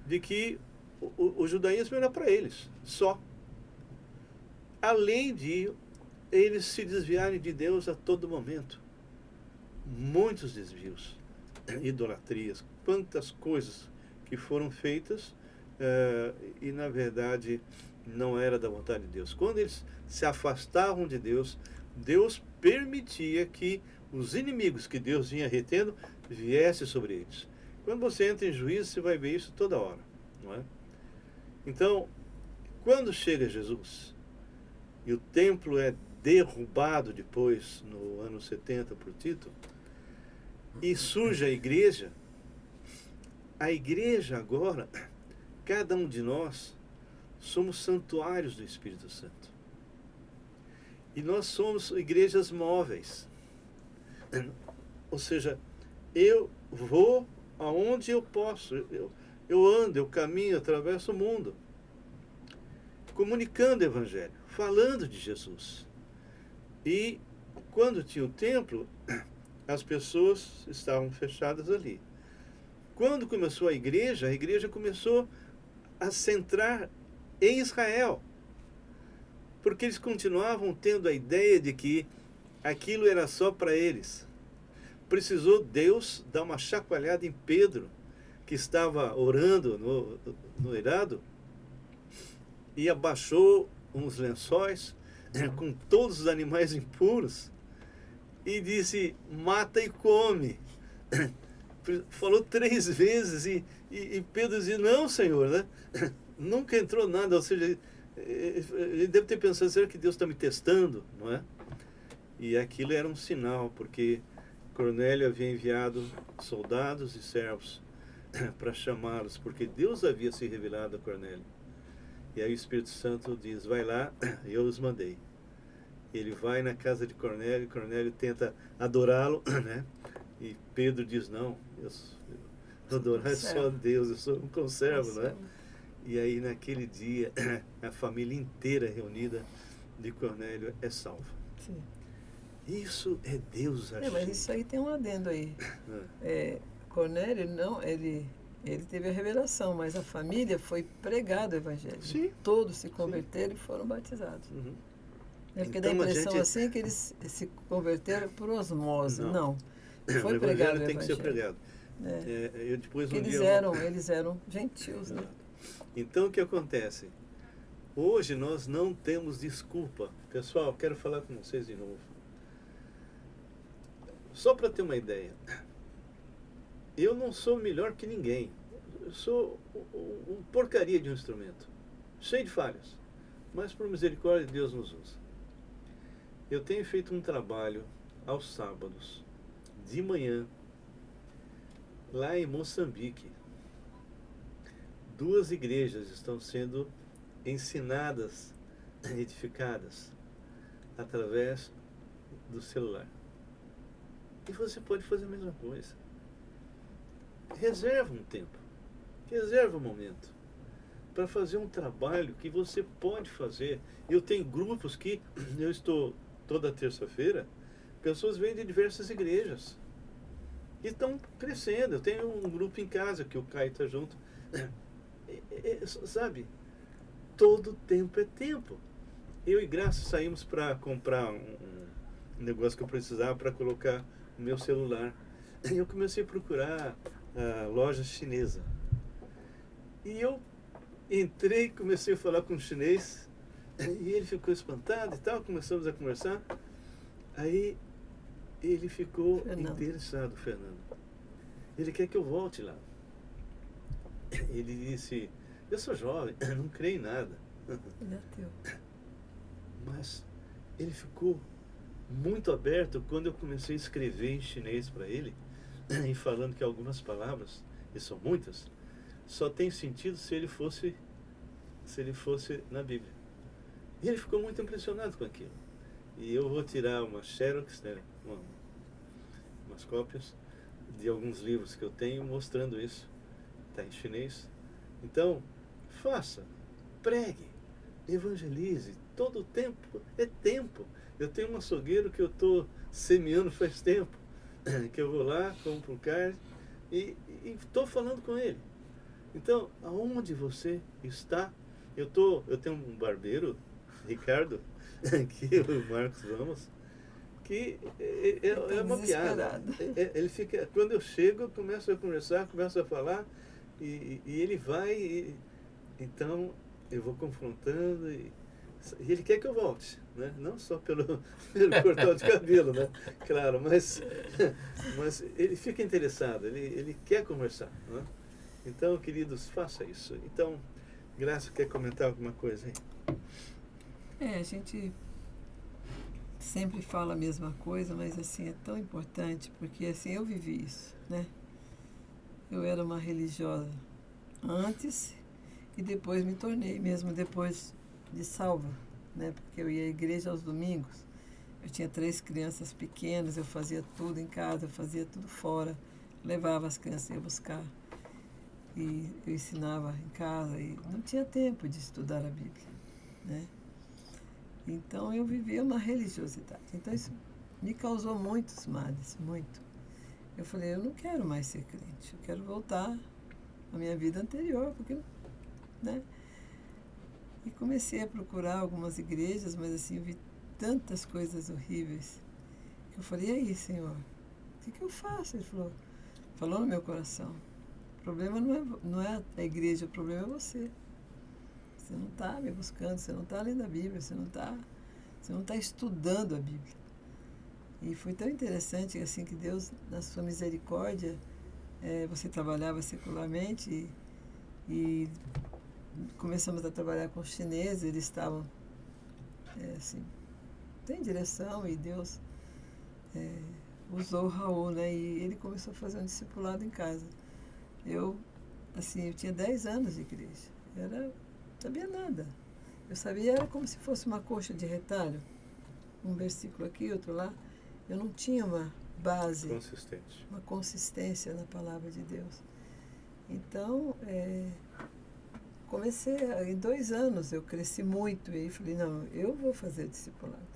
de que o judaísmo era para eles, só. Além de eles se desviarem de Deus a todo momento. Muitos desvios, idolatrias, quantas coisas que foram feitas e na verdade não era da vontade de Deus. Quando eles se afastavam de Deus, Deus permitia que os inimigos que Deus vinha retendo viessem sobre eles. Quando você entra em juízo, você vai ver isso toda hora, não é? Então, quando chega Jesus e o templo é derrubado depois, no ano 70 por Tito, e surge a igreja agora, cada um de nós somos santuários do Espírito Santo. E nós somos igrejas móveis. Ou seja, eu vou aonde eu posso. Eu ando, eu caminho, eu atravesso o mundo, comunicando o Evangelho, falando de Jesus. E quando tinha o templo, as pessoas estavam fechadas ali. Quando começou a igreja começou a centrar em Israel. Porque eles continuavam tendo a ideia de que aquilo era só para eles. Precisou Deus dar uma chacoalhada em Pedro, que estava orando no eirado, e abaixou uns lençóis com todos os animais impuros e disse, mata e come. Falou 3 vezes e Pedro disse, não, Senhor, né? Nunca entrou nada, ou seja, ele deve ter pensado, será que Deus está me testando, não é? E aquilo era um sinal, porque Cornélio havia enviado soldados e servos para chamá-los, porque Deus havia se revelado a Cornélio. E aí o Espírito Santo diz, vai lá, eu os mandei. Ele vai na casa de Cornélio, Cornélio tenta adorá-lo, né? E Pedro diz, não, adorar é só Deus, eu sou um conservo, né? E aí naquele dia, a família inteira reunida de Cornélio é salva. Sim. Isso é Deus agindo. Mas isso aí tem um adendo aí. Cornélio, não, ele teve a revelação, mas a família foi pregado o evangelho. Sim. Todos se converteram e foram batizados. Uhum. Porque Então, dá a impressão assim que eles se converteram por osmose. Não. Foi o pregado evangelho tem que ser pregado. Eu depois eles eram gentios, né? Então o que acontece? Hoje nós não temos desculpa. Pessoal, quero falar com vocês de novo. Só para ter uma ideia. Eu não sou melhor que ninguém. Eu sou um porcaria de um instrumento. Cheio de falhas. Mas por misericórdia Deus nos usa. Eu tenho feito um trabalho aos sábados, de manhã, lá em Moçambique. 2 igrejas estão sendo ensinadas, edificadas, através do celular. E você pode fazer a mesma coisa. Reserva um tempo, reserva um momento, para fazer um trabalho que você pode fazer. Eu tenho grupos que eu estou toda terça-feira, pessoas vêm de diversas igrejas e estão crescendo. Eu tenho um grupo em casa que o Caio está junto. Sabe, todo tempo é tempo. Eu e Graça saímos para comprar um negócio que eu precisava para colocar no meu celular. Eu comecei a procurar loja chinesa. E eu entrei, comecei a falar com um chinês, e ele ficou espantado e tal, começamos a conversar. Aí ele ficou interessado, Fernando. Ele quer que eu volte lá. Ele disse, eu sou jovem, não creio em nada. Ele é teu. Mas ele ficou muito aberto quando eu comecei a escrever em chinês para ele, e falando que algumas palavras, e são muitas, só tem sentido se ele fosse na Bíblia. E ele ficou muito impressionado com aquilo. E eu vou tirar uma xerox, né, umas cópias de alguns livros que eu tenho mostrando isso. Está em chinês. Então, faça, pregue, evangelize. Todo tempo é tempo. Eu tenho um açougueiro que eu estou semeando faz tempo, que eu vou lá, compro carne e estou falando com ele. Então, aonde você está? Eu tenho um barbeiro, Ricardo, que o Marcos Ramos, que é uma piada. Ele fica, quando eu chego, eu começo a conversar, começo a falar, e ele vai, então eu vou confrontando, e ele quer que eu volte, né? Não só pelo cortar de cabelo, né? Claro, mas ele fica interessado, ele quer conversar, né? Então, queridos, faça isso. Então, Graça, quer comentar alguma coisa aí? A gente sempre fala a mesma coisa, mas assim, é tão importante, porque assim, eu vivi isso, né? Eu era uma religiosa antes e depois me tornei, mesmo depois de salva, né? Porque eu ia à igreja aos domingos. Eu tinha 3 crianças pequenas, eu fazia tudo em casa, eu fazia tudo fora, levava as crianças, ia buscar. E eu ensinava em casa e não tinha tempo de estudar a Bíblia, né? Então eu vivia uma religiosidade. Então isso me causou muitos males, muito. Eu falei, eu não quero mais ser crente, eu quero voltar à minha vida anterior, porque, né? E comecei a procurar algumas igrejas, mas assim, eu vi tantas coisas horríveis, que eu falei, e aí, Senhor, o que eu faço? Ele falou no meu coração, o problema não é a igreja, o problema é você. Você não está me buscando, você não está lendo a Bíblia, você não está estudando a Bíblia. E foi tão interessante assim que Deus, na sua misericórdia, você trabalhava secularmente e começamos a trabalhar com os chineses, eles estavam assim, tem direção, e Deus usou o Raul, né? E ele começou a fazer um discipulado em casa. Eu tinha 10 anos de igreja, não sabia nada. Eu sabia, era como se fosse uma coxa de retalho, um versículo aqui, outro lá. Eu não tinha uma base, Consistente. uma consistência na palavra de Deus. Então, em 2 anos eu cresci muito e falei, não, eu vou fazer discipulado.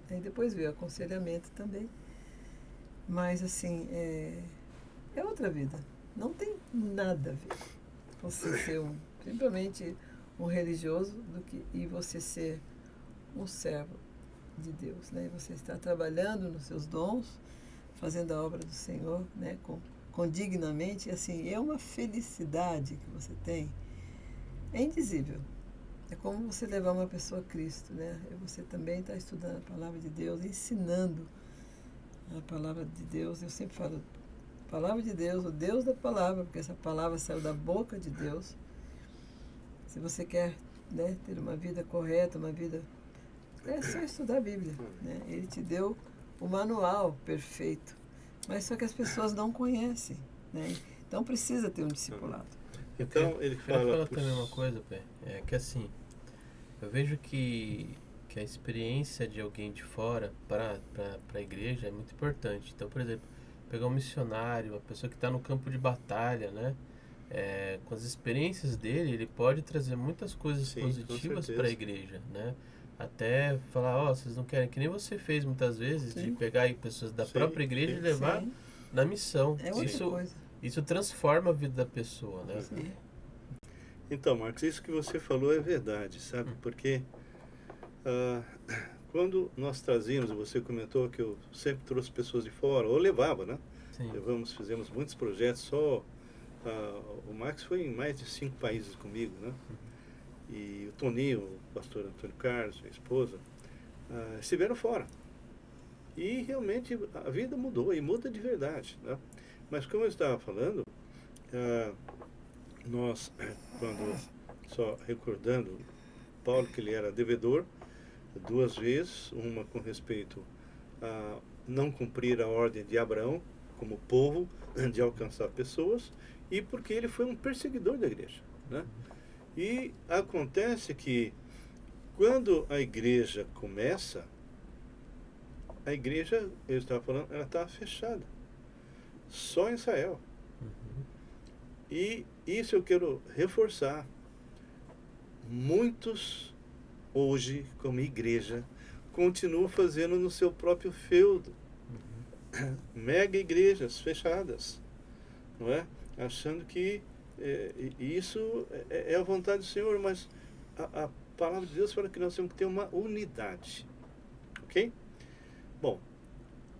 Aí depois veio aconselhamento também. Mas assim, é outra vida. Não tem nada a ver você ser simplesmente um religioso e você ser um servo de Deus, né? Você está trabalhando nos seus dons, fazendo a obra do Senhor, né? Com dignamente, assim, é uma felicidade que você tem, é indizível. É como você levar uma pessoa a Cristo, né? Você também está estudando a palavra de Deus, ensinando a palavra de Deus. Eu sempre falo, palavra de Deus, o Deus da palavra, porque essa palavra saiu da boca de Deus. Se você quer, né, ter uma vida correta, uma vida... É só estudar a Bíblia, né? Ele te deu o manual perfeito. Mas só que as pessoas não conhecem, né? Então precisa ter um discipulado. Então ele fala... Falar também uma coisa, Pé, que assim, eu vejo que a experiência de alguém de fora para a igreja é muito importante. Então, por exemplo, pegar um missionário, uma pessoa que está no campo de batalha, né? Com as experiências dele, ele pode trazer muitas coisas Sim, positivas para a igreja, né? Até falar, vocês não querem, que nem você fez muitas vezes, Sim. de pegar aí pessoas da própria igreja e levar Sim. na missão. É outra coisa. Isso transforma a vida da pessoa, né? Sim. Então, Marcos, isso que você falou é verdade, sabe? Porque quando nós trazíamos, você comentou que eu sempre trouxe pessoas de fora, ou levava, né? Sim. Fizemos muitos projetos, só o Max foi em mais de 5 países comigo, né? E o Toninho, o pastor Antônio Carlos, a esposa, estiveram fora. E realmente a vida mudou, e muda de verdade, né? Mas como eu estava falando, nós, só recordando, Paulo, que ele era devedor 2 vezes, uma com respeito a não cumprir a ordem de Abraão, como povo, de alcançar pessoas, e porque ele foi um perseguidor da igreja, né? E acontece que quando a igreja começa, a igreja, eu estava falando, ela estava fechada, só em Israel. E isso eu quero reforçar. Muitos hoje, como igreja, continuam fazendo no seu próprio feudo. Mega igrejas fechadas, não é? Achando que isso é a vontade do Senhor, mas a palavra de Deus fala que nós temos que ter uma unidade. Ok? Bom,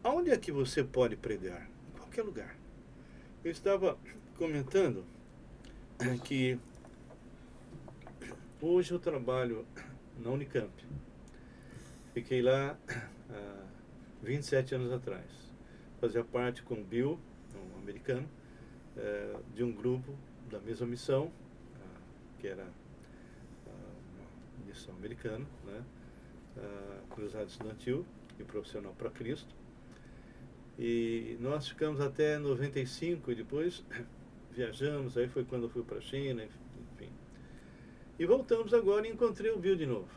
aonde é que você pode pregar? Em qualquer lugar. Eu estava comentando que hoje eu trabalho na Unicamp. Fiquei lá há 27 anos atrás. Fazia parte com o Bill, um americano, de um grupo da mesma missão, que era uma missão americana, né? Cruzado Estudantil e Profissional para Cristo. E nós ficamos até 95 e depois viajamos, aí foi quando eu fui para a China, enfim. E voltamos agora e encontrei o Bill de novo.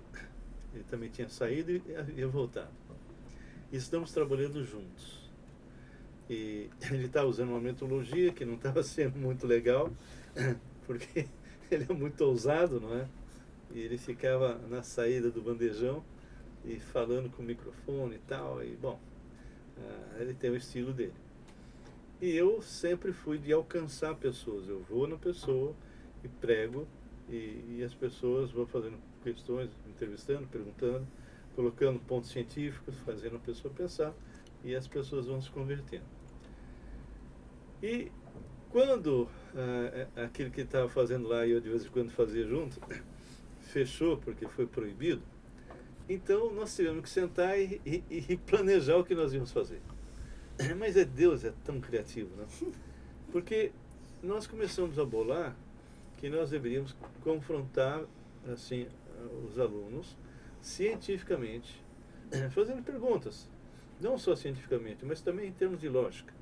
Ele também tinha saído e havia voltado. E estamos trabalhando juntos. E ele estava usando uma metodologia que não estava sendo muito legal, porque ele é muito ousado, não é? E ele ficava na saída do bandejão e falando com o microfone e tal, e bom, ele tem o estilo dele. E eu sempre fui de alcançar pessoas. Eu vou na pessoa e prego, e as pessoas vão fazendo questões, entrevistando, perguntando, colocando pontos científicos, fazendo a pessoa pensar, e as pessoas vão se convertendo. E quando aquele que estava fazendo lá, e eu de vez em quando fazia junto, fechou porque foi proibido, então nós tivemos que sentar e planejar o que nós íamos fazer. Mas Deus é tão criativo, né? Porque nós começamos a bolar que nós deveríamos confrontar assim os alunos cientificamente, fazendo perguntas, não só cientificamente, mas também em termos de lógica.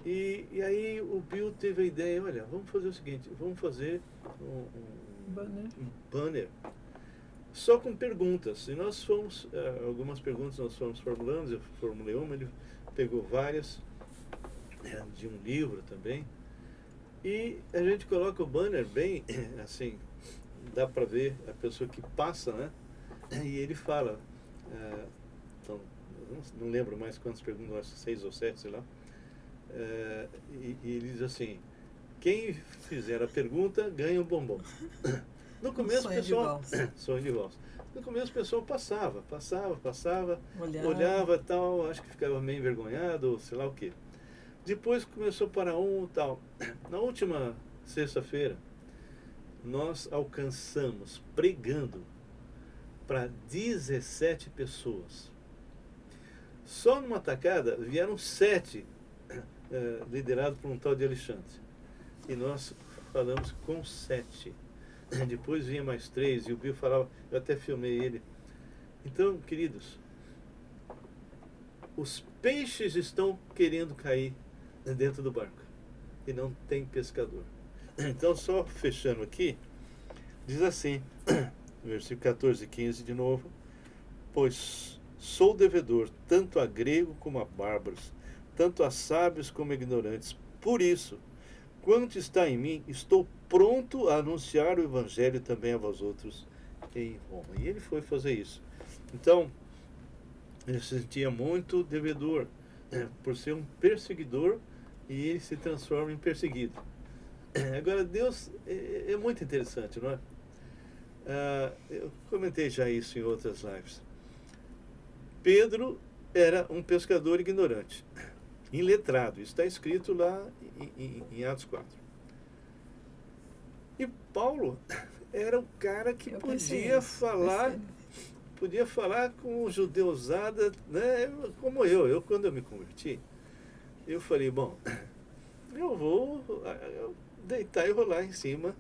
E aí o Bill teve a ideia, olha, vamos fazer o seguinte, vamos fazer um banner só com perguntas. E nós fomos, algumas perguntas nós fomos formulando, eu formulei uma, ele pegou várias, de um livro também. E a gente coloca o banner bem, assim, dá para ver a pessoa que passa, né? E ele fala, então, não lembro mais quantas perguntas, acho que 6 ou 7, sei lá. E ele diz assim, quem fizer a pergunta ganha um bombom. No começo o pessoal... Sonho de valsa. No começo o pessoal passava, olhava tal, acho que ficava meio envergonhado, ou sei lá o quê. Depois começou para tal. Na última sexta-feira, nós alcançamos, pregando, para 17 pessoas. Só numa tacada vieram 7, liderados por um tal de Alexandre. E nós falamos com 7. Depois vinha mais 3, e o Bill falava, eu até filmei ele. Então, queridos, os peixes estão querendo cair dentro do barco. E não tem pescador. Então, só fechando aqui, diz assim, versículo 14 e 15 de novo, pois sou devedor tanto a grego como a bárbaros, tanto a sábios como a ignorantes. Por isso, quanto está em mim, estou pronto a anunciar o evangelho também a vós outros em Roma. E ele foi fazer isso. Então, ele se sentia muito devedor, por ser um perseguidor, e ele se transforma em perseguido. Agora, Deus é muito interessante, não é? Eu comentei já isso em outras lives. Pedro era um pescador ignorante, iletrado. Isso está escrito lá em Atos 4. E Paulo era um cara que podia falar com judeusada, né? Como eu. Quando eu me converti, eu falei, bom, eu vou deitar e rolar em cima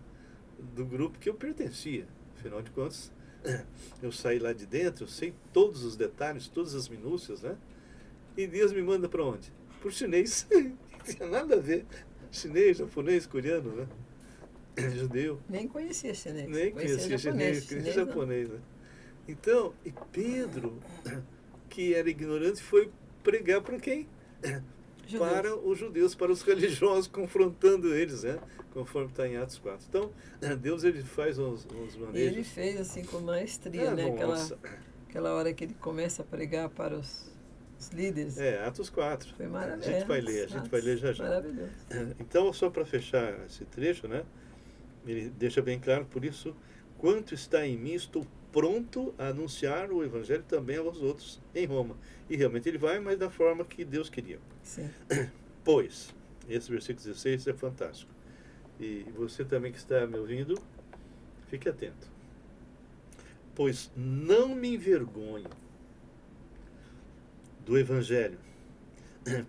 do grupo que eu pertencia. Afinal de contas, eu saí lá de dentro, eu sei todos os detalhes, todas as minúcias, né? E Deus me manda para onde? Por chinês. Não tinha nada a ver. Chinês, japonês, coreano, né? Judeu. Nem conhecia chinês. Nem conhecia chinês, conhecia japonês, né? Então, e Pedro, que era ignorante, foi pregar para quem? Judeus. Para os judeus, para os religiosos, confrontando eles, né? Conforme está em Atos 4. Então, Deus ele faz uns manejos. E ele fez assim com maestria, né? Aquela hora que ele começa a pregar para os líderes. Atos 4. Foi maravilhoso. A gente vai ler já já. Maravilhoso. Então, só para fechar esse trecho, né? Ele deixa bem claro, por isso, quanto está em mim, estou pronto a anunciar o evangelho também aos outros em Roma. E realmente ele vai, mas da forma que Deus queria. Sim. Pois, esse versículo 16 é fantástico. E você também que está me ouvindo, fique atento. Pois não me envergonho do evangelho,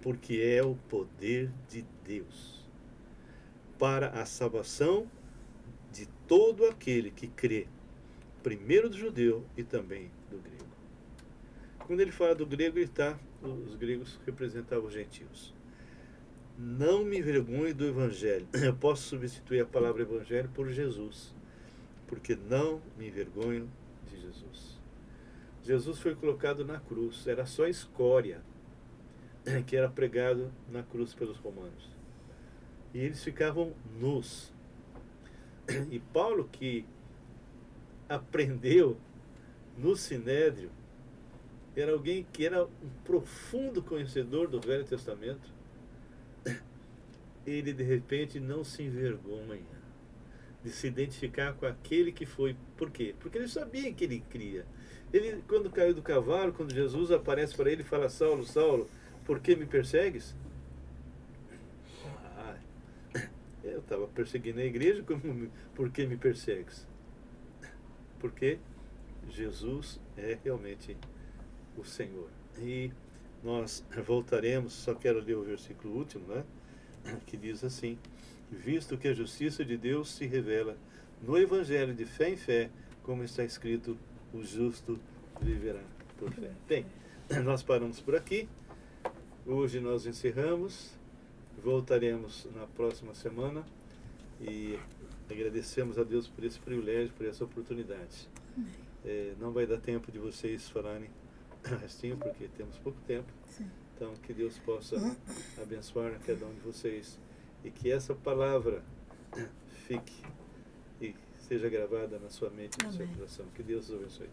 porque é o poder de Deus para a salvação de todo aquele que crê, primeiro do judeu e também do grego. Quando ele fala do grego, os gregos representavam os gentios. Não me envergonhe do evangelho. Eu posso substituir a palavra evangelho por Jesus, porque não me envergonho de Jesus. Jesus foi colocado na cruz, era só escória que era pregado na cruz pelos romanos. E eles ficavam nus. E Paulo, que aprendeu no Sinédrio, era alguém que era um profundo conhecedor do Velho Testamento. Ele de repente não se envergonha de se identificar com aquele que foi. Por quê? Porque ele sabia que ele cria. Ele, quando caiu do cavalo, quando Jesus aparece para ele e fala, Saulo, Saulo, por que me persegues? Eu estava perseguindo a igreja, por que me persegues? Porque Jesus é realmente o Senhor. E nós voltaremos, só quero ler o versículo último, né? Que diz assim, visto que a justiça de Deus se revela no Evangelho de fé em fé, como está escrito, o justo viverá por fé. Bem, nós paramos por aqui. Hoje nós encerramos. Voltaremos na próxima semana. E Agradecemos a Deus por esse privilégio, por essa oportunidade. Não vai dar tempo de vocês falarem restinho, porque temos pouco tempo. Sim. Então, que Deus possa abençoar a cada um de vocês e que essa palavra fique e seja gravada na sua mente e no seu Amém. coração. Que Deus os abençoe.